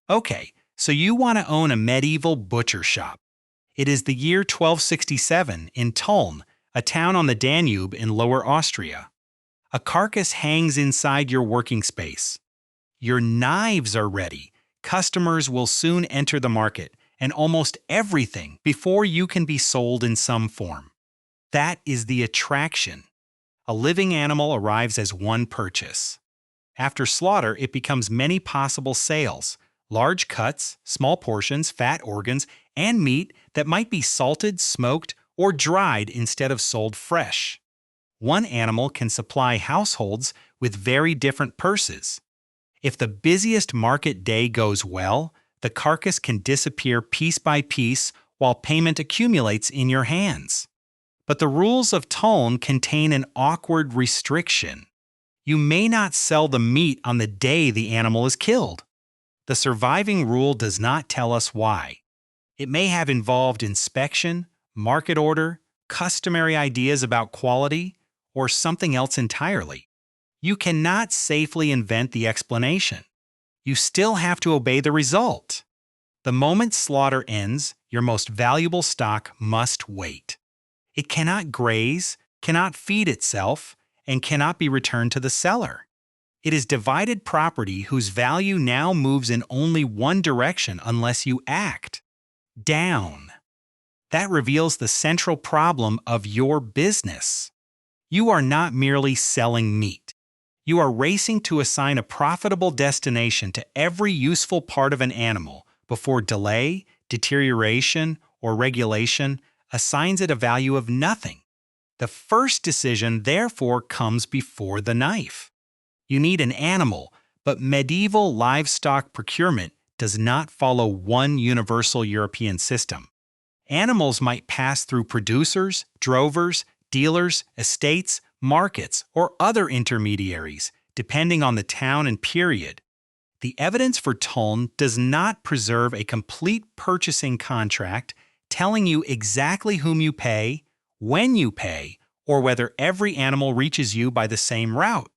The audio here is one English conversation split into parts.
Okay, so you want to own a medieval butcher shop. It is the year 1267 in Tulln, a town on the Danube in Lower Austria. A carcass hangs inside your working space. Your knives are ready. Customers will soon enter the market, and almost everything before you can be sold in some form. That is the attraction. A living animal arrives as one purchase. After slaughter, it becomes many possible sales: large cuts, small portions, fat organs, and meat that might be salted, smoked, or dried instead of sold fresh. One animal can supply households with very different purses. If the busiest market day goes well, the carcass can disappear piece by piece while payment accumulates in your hands. But the rules of Tulln contain an awkward restriction. You may not sell the meat on the day the animal is killed. The surviving rule does not tell us why. It may have involved inspection, market order, customary ideas about quality, or something else entirely. You cannot safely invent the explanation. You still have to obey the result. The moment slaughter ends, your most valuable stock must wait. It cannot graze, cannot feed itself, and cannot be returned to the seller. It is divided property whose value now moves in only one direction unless you act: down. That reveals the central problem of your business. You are not merely selling meat. You are racing to assign a profitable destination to every useful part of an animal before delay, deterioration, or regulation assigns it a value of nothing. The first decision, therefore, comes before the knife. You need an animal, but medieval livestock procurement does not follow one universal European system. Animals might pass through producers, drovers, dealers, estates, markets, or other intermediaries, depending on the town and period. The evidence for Tulln does not preserve a complete purchasing contract telling you exactly whom you pay, when you pay, or whether every animal reaches you by the same route.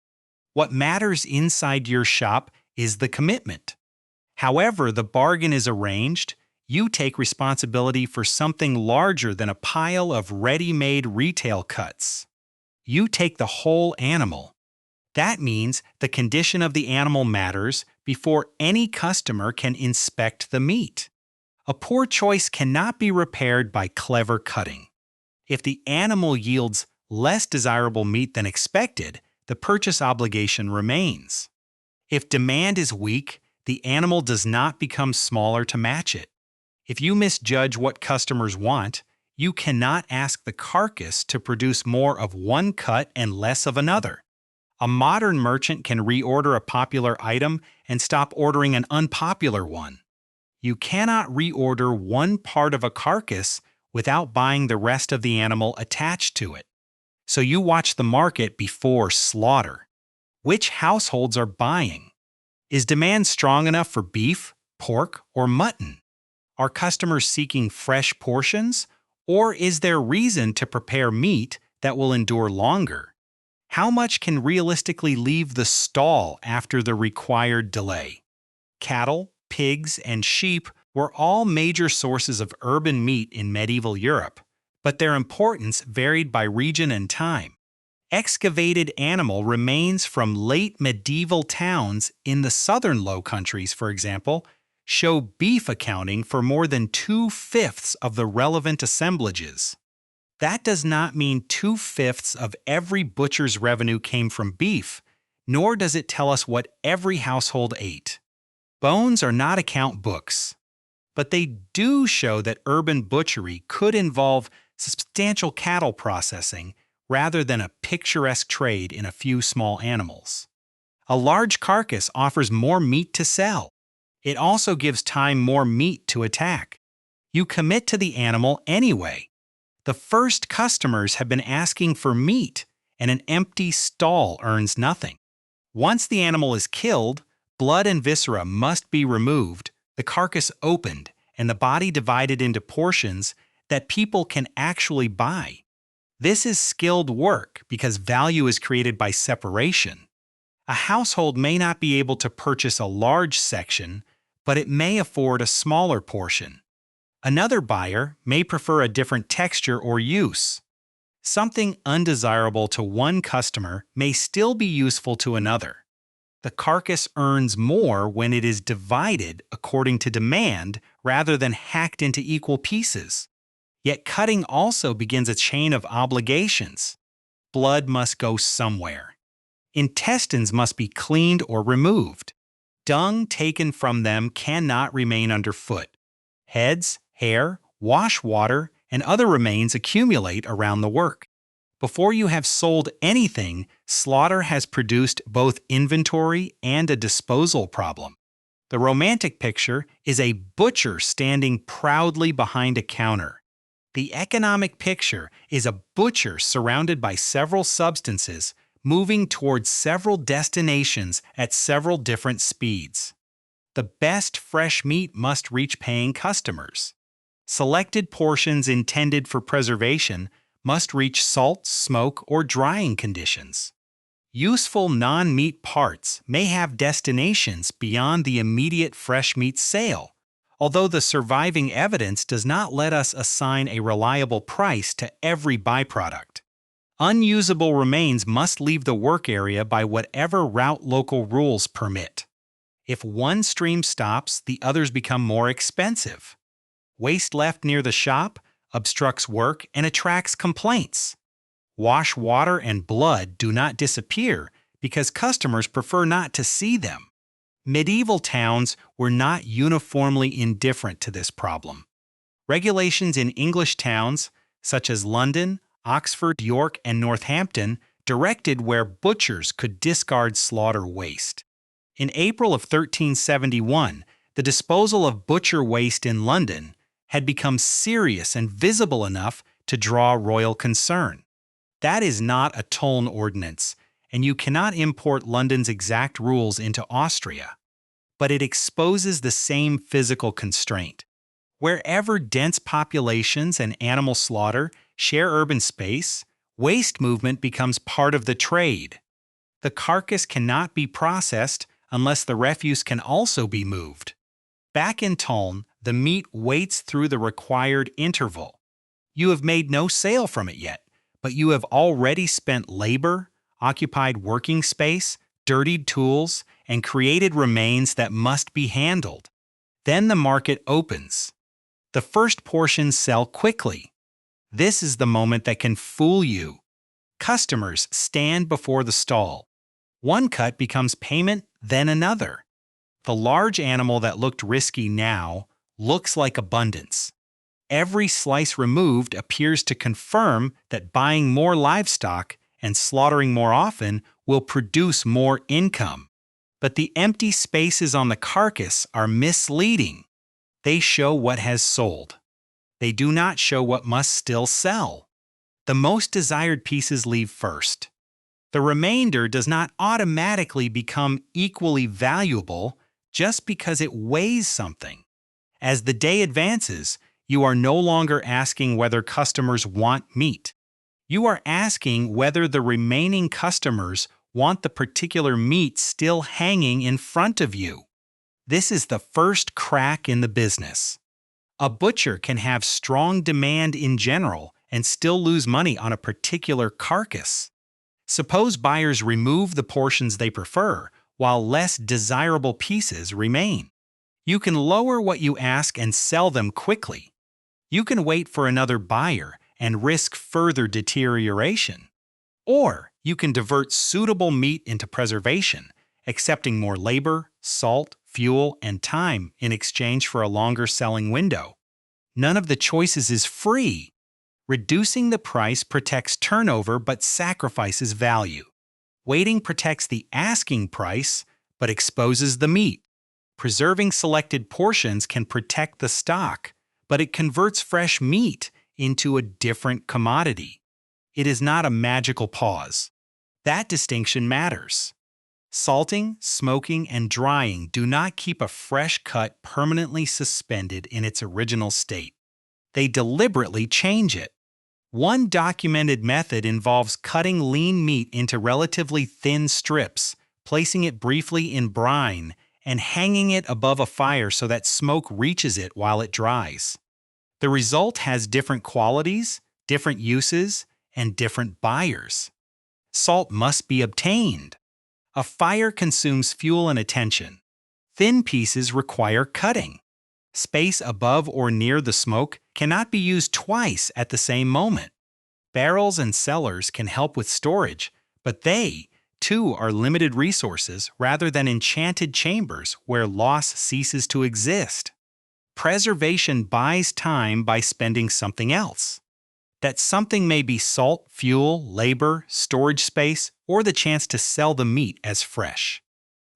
What matters inside your shop is the commitment. However the bargain is arranged, you take responsibility for something larger than a pile of ready-made retail cuts. You take the whole animal. That means the condition of the animal matters before any customer can inspect the meat. A poor choice cannot be repaired by clever cutting. If the animal yields less desirable meat than expected, the purchase obligation remains. If demand is weak, the animal does not become smaller to match it. If you misjudge what customers want, you cannot ask the carcass to produce more of one cut and less of another. A modern merchant can reorder a popular item and stop ordering an unpopular one. You cannot reorder one part of a carcass without buying the rest of the animal attached to it. So you watch the market before slaughter. Which households are buying? Is demand strong enough for beef, pork, or mutton? Are customers seeking fresh portions? Or is there reason to prepare meat that will endure longer? How much can realistically leave the stall after the required delay? Cattle, pigs, and sheep were all major sources of urban meat in medieval Europe, but their importance varied by region and time. Excavated animal remains from late medieval towns in the southern Low Countries, for example, show beef accounting for more than 2/5 of the relevant assemblages. That does not mean 2/5 of every butcher's revenue came from beef, nor does it tell us what every household ate. Bones are not account books, but they do show that urban butchery could involve substantial cattle processing rather than a picturesque trade in a few small animals. A large carcass offers more meat to sell. It also gives time more meat to attack. You commit to the animal anyway. The first customers have been asking for meat, and an empty stall earns nothing. Once the animal is killed, blood and viscera must be removed, the carcass opened, and the body divided into portions that people can actually buy. This is skilled work because value is created by separation. A household may not be able to purchase a large section, but it may afford a smaller portion. Another buyer may prefer a different texture or use. Something undesirable to one customer may still be useful to another. The carcass earns more when it is divided according to demand rather than hacked into equal pieces. Yet cutting also begins a chain of obligations. Blood must go somewhere. Intestines must be cleaned or removed. Dung taken from them cannot remain underfoot. Heads, hair, wash water, and other remains accumulate around the work. Before you have sold anything, slaughter has produced both inventory and a disposal problem. The romantic picture is a butcher standing proudly behind a counter. The economic picture is a butcher surrounded by several substances moving towards several destinations at several different speeds. The best fresh meat must reach paying customers. Selected portions intended for preservation must reach salt, smoke, or drying conditions. Useful non-meat parts may have destinations beyond the immediate fresh meat sale, although the surviving evidence does not let us assign a reliable price to every byproduct. Unusable remains must leave the work area by whatever route local rules permit. If one stream stops, the others become more expensive. Waste left near the shop obstructs work and attracts complaints. Wash water and blood do not disappear because customers prefer not to see them. Medieval towns were not uniformly indifferent to this problem. Regulations in English towns, such as London, Oxford, York, and Northampton, directed where butchers could discard slaughter waste. In April of 1371, the disposal of butcher waste in London had become serious and visible enough to draw royal concern. That is not a Tulln ordinance, and you cannot import London's exact rules into Austria. But it exposes the same physical constraint. Wherever dense populations and animal slaughter share urban space, waste movement becomes part of the trade. The carcass cannot be processed unless the refuse can also be moved. Back in Tulln, the meat waits through the required interval. You have made no sale from it yet, but you have already spent labor, occupied working space, dirtied tools, and created remains that must be handled. Then the market opens. The first portions sell quickly. This is the moment that can fool you. Customers stand before the stall. One cut becomes payment, then another. The large animal that looked risky now looks like abundance. Every slice removed appears to confirm that buying more livestock and slaughtering more often will produce more income. But the empty spaces on the carcass are misleading. They show what has sold. They do not show what must still sell. The most desired pieces leave first. The remainder does not automatically become equally valuable just because it weighs something. As the day advances, you are no longer asking whether customers want meat. You are asking whether the remaining customers want the particular meat still hanging in front of you. This is the first crack in the business. A butcher can have strong demand in general and still lose money on a particular carcass. Suppose buyers remove the portions they prefer, while less desirable pieces remain. You can lower what you ask and sell them quickly. You can wait for another buyer and risk further deterioration. Or you can divert suitable meat into preservation, accepting more labor, salt, fuel, and time in exchange for a longer selling window. None of the choices is free. Reducing the price protects turnover but sacrifices value. Waiting protects the asking price but exposes the meat. Preserving selected portions can protect the stock, but it converts fresh meat into a different commodity. It is not a magical pause. That distinction matters. Salting, smoking, and drying do not keep a fresh cut permanently suspended in its original state. They deliberately change it. One documented method involves cutting lean meat into relatively thin strips, placing it briefly in brine, and hanging it above a fire so that smoke reaches it while it dries. The result has different qualities, different uses, and different buyers. Salt must be obtained. A fire consumes fuel and attention. Thin pieces require cutting. Space above or near the smoke cannot be used twice at the same moment. Barrels and cellars can help with storage, but they, too, are limited resources rather than enchanted chambers where loss ceases to exist. Preservation buys time by spending something else. That something may be salt, fuel, labor, storage space, or the chance to sell the meat as fresh.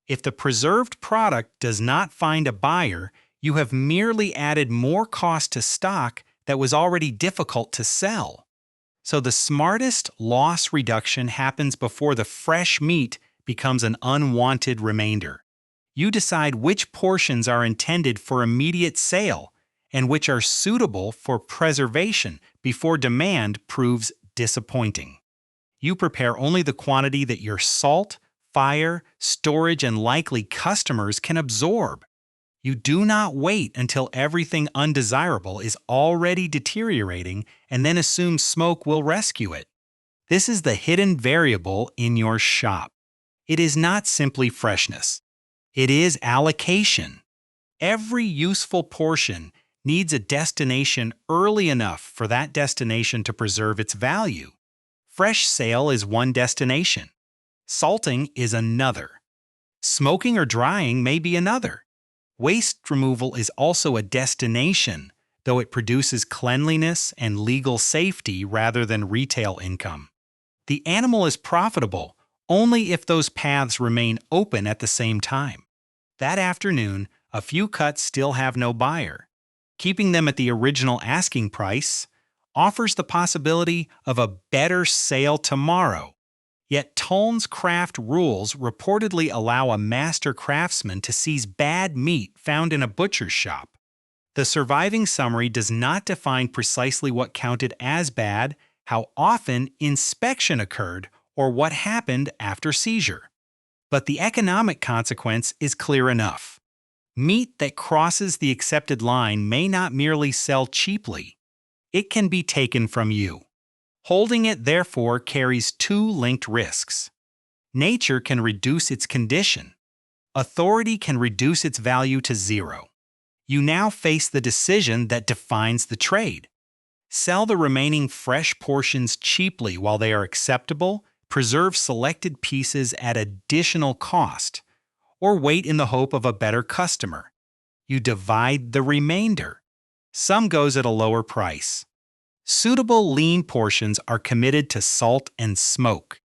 If the preserved product does not find a buyer, you have merely added more cost to stock that was already difficult to sell. So the smartest loss reduction happens before the fresh meat becomes an unwanted remainder. You decide which portions are intended for immediate sale and which are suitable for preservation before demand proves disappointing. You prepare only the quantity that your salt, fire, storage, and likely customers can absorb. You do not wait until everything undesirable is already deteriorating and then assume smoke will rescue it. This is the hidden variable in your shop. It is not simply freshness. It is allocation. Every useful portion needs a destination early enough for that destination to preserve its value. Fresh sale is one destination. Salting is another. Smoking or drying may be another. Waste removal is also a destination, though it produces cleanliness and legal safety rather than retail income. The animal is profitable only if those paths remain open at the same time. That afternoon, a few cuts still have no buyer. Keeping them at the original asking price offers the possibility of a better sale tomorrow. Yet Tulln's craft rules reportedly allow a master craftsman to seize bad meat found in a butcher's shop. The surviving summary does not define precisely what counted as bad, how often inspection occurred, or what happened after seizure. But the economic consequence is clear enough. Meat that crosses the accepted line may not merely sell cheaply. It can be taken from you. Holding it, therefore, carries two linked risks. Nature can reduce its condition. Authority can reduce its value to zero. You now face the decision that defines the trade. Sell the remaining fresh portions cheaply while they are acceptable, preserve selected pieces at additional cost, or wait in the hope of a better customer. You divide the remainder. Some goes at a lower price. Suitable lean portions are committed to salt and smoke.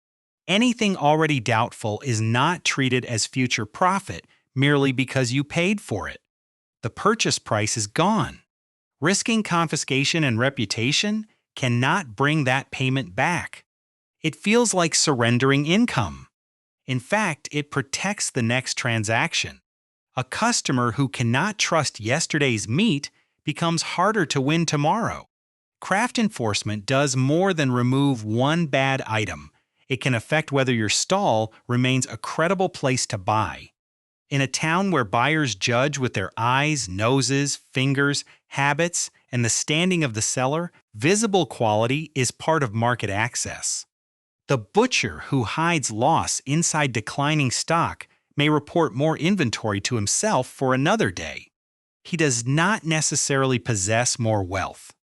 Anything already doubtful is not treated as future profit merely because you paid for it. The purchase price is gone. Risking confiscation and reputation cannot bring that payment back. It feels like surrendering income. In fact, it protects the next transaction. A customer who cannot trust yesterday's meat becomes harder to win tomorrow. Craft enforcement does more than remove one bad item. It can affect whether your stall remains a credible place to buy. In a town where buyers judge with their eyes, noses, fingers, habits, and the standing of the seller, visible quality is part of market access. The butcher who hides loss inside declining stock may report more inventory to himself for another day. He does not necessarily possess more wealth.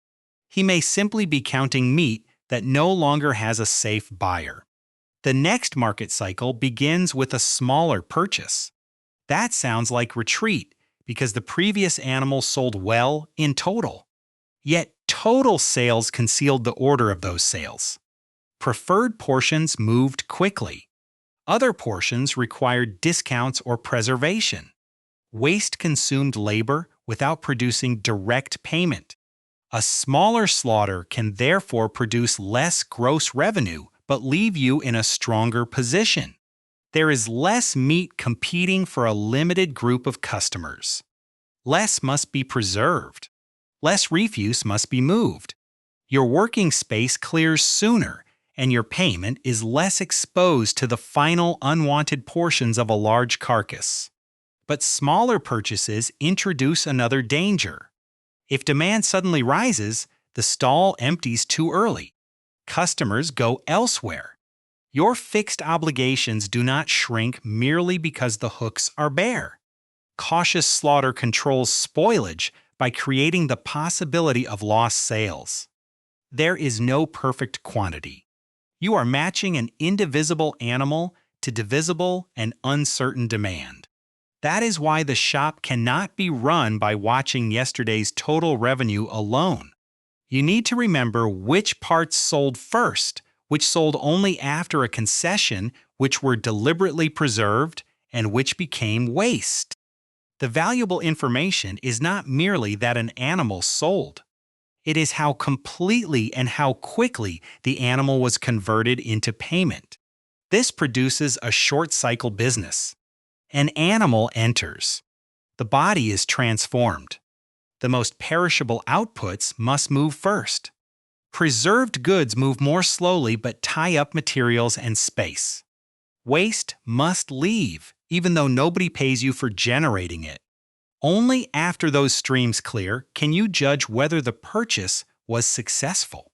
He may simply be counting meat that no longer has a safe buyer. The next market cycle begins with a smaller purchase. That sounds like retreat because the previous animal sold well in total. Yet total sales concealed the order of those sales. Preferred portions moved quickly. Other portions required discounts or preservation. Waste consumed labor without producing direct payment. A smaller slaughter can therefore produce less gross revenue but leave you in a stronger position. There is less meat competing for a limited group of customers. Less must be preserved. Less refuse must be moved. Your working space clears sooner, and your payment is less exposed to the final unwanted portions of a large carcass. But smaller purchases introduce another danger. If demand suddenly rises, the stall empties too early. Customers go elsewhere. Your fixed obligations do not shrink merely because the hooks are bare. Cautious slaughter controls spoilage by creating the possibility of lost sales. There is no perfect quantity. You are matching an indivisible animal to divisible and uncertain demand. That is why the shop cannot be run by watching yesterday's total revenue alone. You need to remember which parts sold first, which sold only after a concession, which were deliberately preserved, and which became waste. The valuable information is not merely that an animal sold. It is how completely and how quickly the animal was converted into payment. This produces a short-cycle business. An animal enters. The body is transformed. The most perishable outputs must move first. Preserved goods move more slowly but tie up materials and space. Waste must leave, even though nobody pays you for generating it. Only after those streams clear can you judge whether the purchase was successful.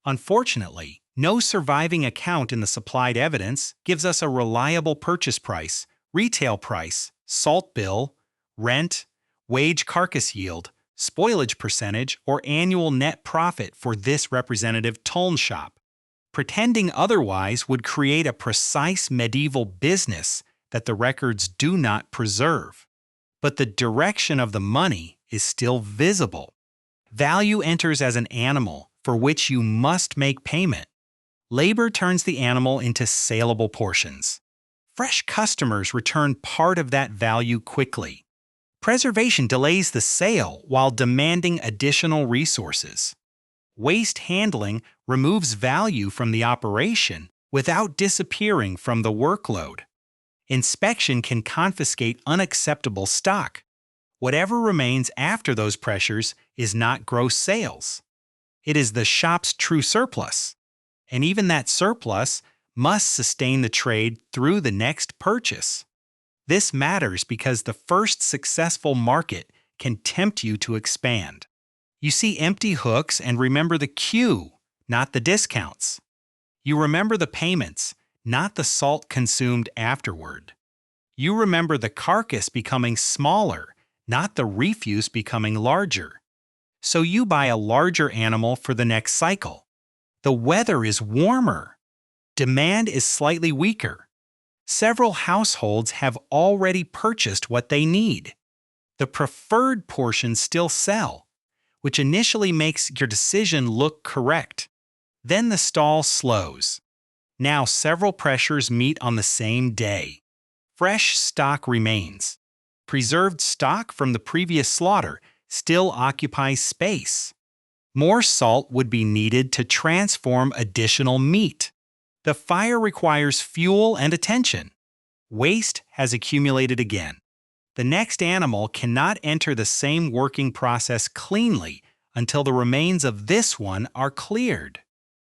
Unfortunately, no surviving account in the supplied evidence gives us a reliable purchase price, retail price, salt bill, rent, wage carcass yield, spoilage percentage, or annual net profit for this representative Tulln shop. Pretending otherwise would create a precise medieval business that the records do not preserve. But the direction of the money is still visible. Value enters as an animal for which you must make payment. Labor turns the animal into saleable portions. Fresh customers return part of that value quickly. Preservation delays the sale while demanding additional resources. Waste handling removes value from the operation without disappearing from the workload. Inspection can confiscate unacceptable stock. Whatever remains after those pressures is not gross sales. It is the shop's true surplus. And even that surplus must sustain the trade through the next purchase. This matters because the first successful market can tempt you to expand. You see empty hooks and remember the queue, not the discounts. You remember the payments, not the salt consumed afterward. You remember the carcass becoming smaller, not the refuse becoming larger. So you buy a larger animal for the next cycle. The weather is warmer. Demand is slightly weaker. Several households have already purchased what they need. The preferred portions still sell, which initially makes your decision look correct. Then the stall slows. Now several pressures meet on the same day. Fresh stock remains. Preserved stock from the previous slaughter still occupies space. More salt would be needed to transform additional meat. The fire requires fuel and attention. Waste has accumulated again. The next animal cannot enter the same working process cleanly until the remains of this one are cleared.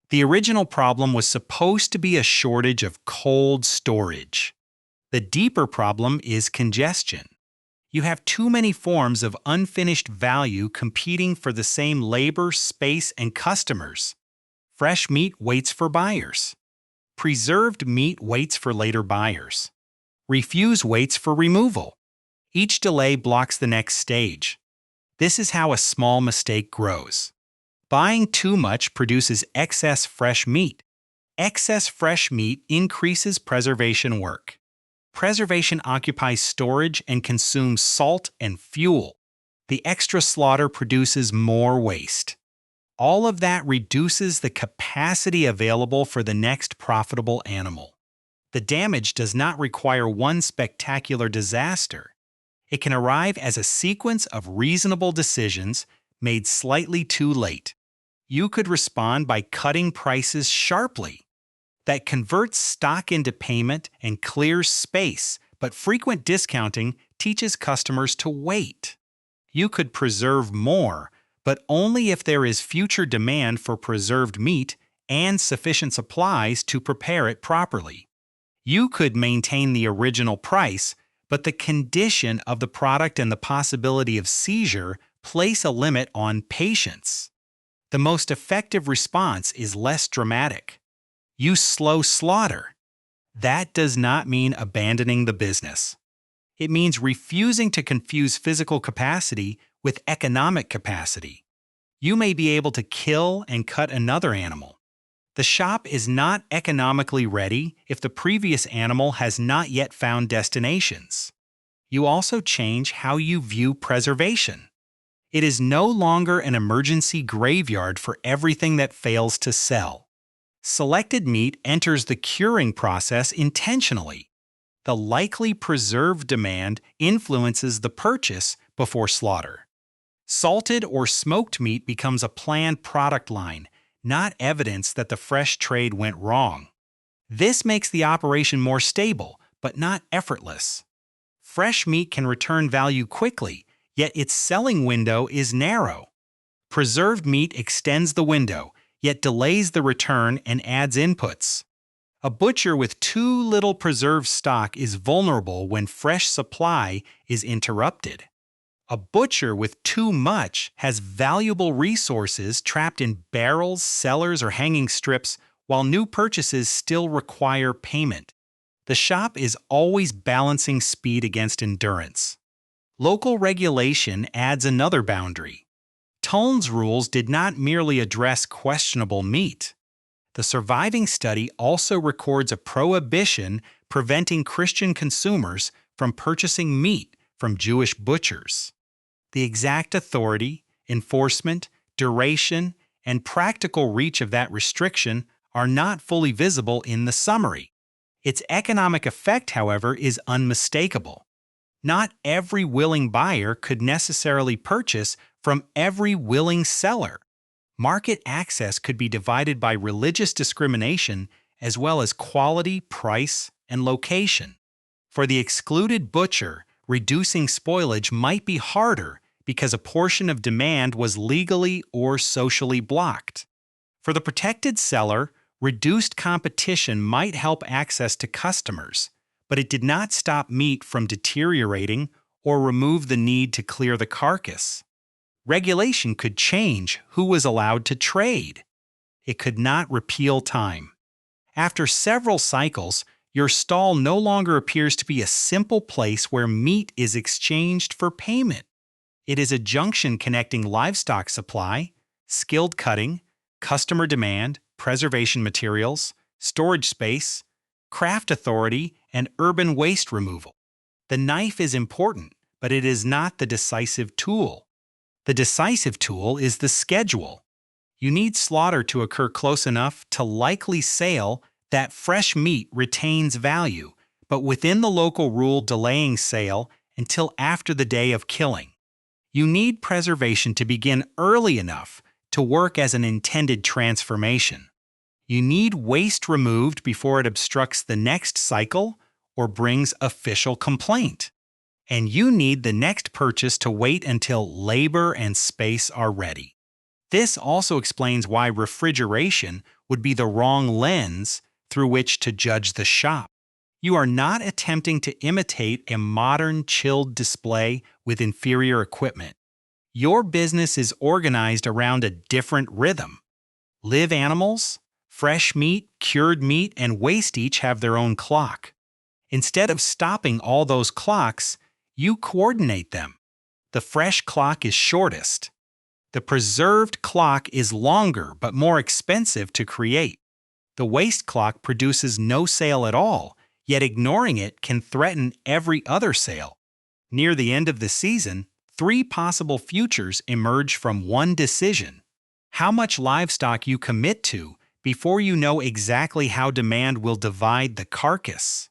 The original problem was supposed to be a shortage of cold storage. The deeper problem is congestion. You have too many forms of unfinished value competing for the same labor, space, and customers. Fresh meat waits for buyers. Preserved meat waits for later buyers. Refuse waits for removal. Each delay blocks the next stage. This is how a small mistake grows. Buying too much produces excess fresh meat. Excess fresh meat increases preservation work. Preservation occupies storage and consumes salt and fuel. The extra slaughter produces more waste. All of that reduces the capacity available for the next profitable animal. The damage does not require one spectacular disaster. It can arrive as a sequence of reasonable decisions made slightly too late. You could respond by cutting prices sharply. That converts stock into payment and clears space, but frequent discounting teaches customers to wait. You could preserve more, but only if there is future demand for preserved meat and sufficient supplies to prepare it properly. You could maintain the original price, but the condition of the product and the possibility of seizure place a limit on patience. The most effective response is less dramatic. Use slow slaughter. That does not mean abandoning the business. It means refusing to confuse physical capacity with economic capacity. You may be able to kill and cut another animal. The shop is not economically ready if the previous animal has not yet found destinations. You also change how you view preservation. It is no longer an emergency graveyard for everything that fails to sell. Selected meat enters the curing process intentionally. The likely preserved demand influences the purchase before slaughter. Salted or smoked meat becomes a planned product line, not evidence that the fresh trade went wrong. This makes the operation more stable, but not effortless. Fresh meat can return value quickly, yet its selling window is narrow. Preserved meat extends the window, yet delays the return and adds inputs. A butcher with too little preserved stock is vulnerable when fresh supply is interrupted. A butcher with too much has valuable resources trapped in barrels, cellars, or hanging strips, while new purchases still require payment. The shop is always balancing speed against endurance. Local regulation adds another boundary. Tulln's rules did not merely address questionable meat. The surviving study also records a prohibition preventing Christian consumers from purchasing meat from Jewish butchers. The exact authority, enforcement, duration, and practical reach of that restriction are not fully visible in the summary. Its economic effect, however, is unmistakable. Not every willing buyer could necessarily purchase from every willing seller. Market access could be divided by religious discrimination as well as quality, price, and location. For the excluded butcher, reducing spoilage might be harder because a portion of demand was legally or socially blocked. For the protected seller, reduced competition might help access to customers, but it did not stop meat from deteriorating or remove the need to clear the carcass. Regulation could change who was allowed to trade. It could not repeal time. After several cycles, your stall no longer appears to be a simple place where meat is exchanged for payment. It is a junction connecting livestock supply, skilled cutting, customer demand, preservation materials, storage space, craft authority, and urban waste removal. The knife is important, but it is not the decisive tool. The decisive tool is the schedule. You need slaughter to occur close enough to likely sale that fresh meat retains value, but within the local rule delaying sale until after the day of killing. You need preservation to begin early enough to work as an intended transformation. You need waste removed before it obstructs the next cycle or brings official complaint. And you need the next purchase to wait until labor and space are ready. This also explains why refrigeration would be the wrong lens through which to judge the shop. You are not attempting to imitate a modern chilled display with inferior equipment. Your business is organized around a different rhythm. Live animals, fresh meat, cured meat, and waste each have their own clock. Instead of stopping all those clocks, you coordinate them. The fresh clock is shortest. The preserved clock is longer but more expensive to create. The waste clock produces no sale at all, yet ignoring it can threaten every other sale. Near the end of the season, 3 possible futures emerge from one decision: how much livestock you commit to before you know exactly how demand will divide the carcass.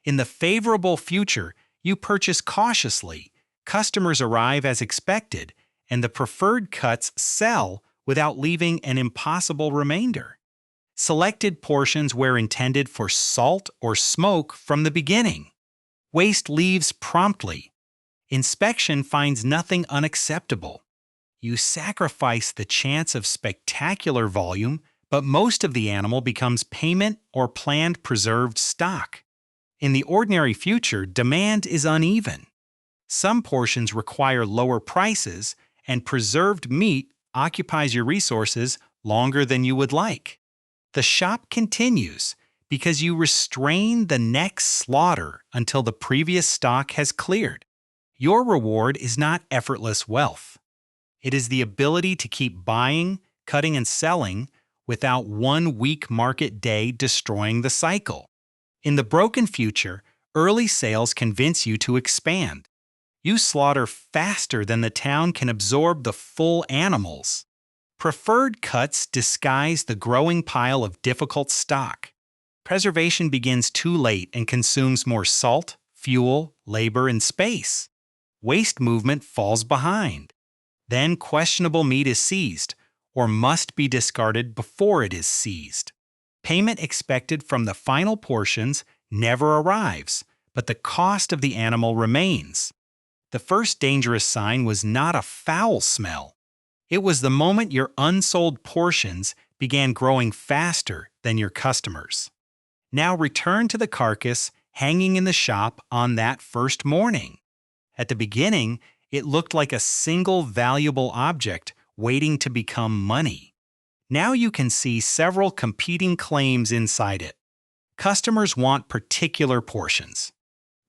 In the favorable future, you purchase cautiously, customers arrive as expected, and the preferred cuts sell without leaving an impossible remainder. Selected portions were intended for salt or smoke from the beginning. Waste leaves promptly. Inspection finds nothing unacceptable. You sacrifice the chance of spectacular volume, but most of the animal becomes payment or planned preserved stock. In the ordinary future, demand is uneven. Some portions require lower prices, and preserved meat occupies your resources longer than you would like. The shop continues because you restrain the next slaughter until the previous stock has cleared. Your reward is not effortless wealth. It is the ability to keep buying, cutting, and selling without one weak market day destroying the cycle. In the broken future, early sales convince you to expand. You slaughter faster than the town can absorb the full animals. Preferred cuts disguise the growing pile of difficult stock. Preservation begins too late and consumes more salt, fuel, labor, and space. Waste movement falls behind. Then questionable meat is seized, or must be discarded before it is seized. Payment expected from the final portions never arrives, but the cost of the animal remains. The first dangerous sign was not a foul smell. It was the moment your unsold portions began growing faster than your customers. Now return to the carcass hanging in the shop on that first morning. At the beginning, it looked like a single valuable object waiting to become money. Now you can see several competing claims inside it. Customers want particular portions.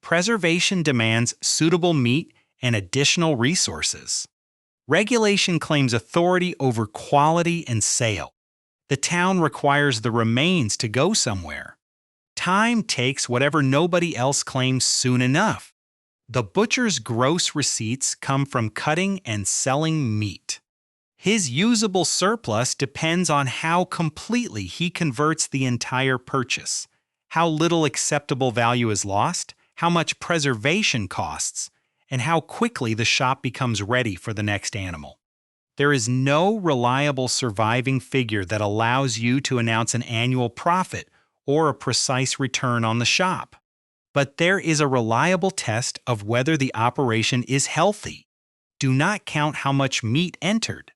Preservation demands suitable meat and additional resources. Regulation claims authority over quality and sale. The town requires the remains to go somewhere. Time takes whatever nobody else claims soon enough. The butcher's gross receipts come from cutting and selling meat. His usable surplus depends on how completely he converts the entire purchase, how little acceptable value is lost, how much preservation costs, and how quickly the shop becomes ready for the next animal. There is no reliable surviving figure that allows you to announce an annual profit or a precise return on the shop. But there is a reliable test of whether the operation is healthy. Do not count how much meat entered.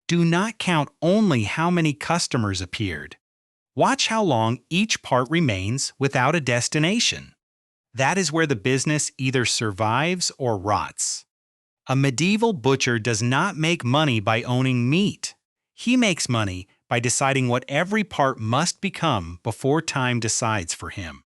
Do not count only how many customers appeared. Watch how long each part remains without a destination. That is where the business either survives or rots. A medieval butcher does not make money by owning meat. He makes money by deciding what every part must become before time decides for him.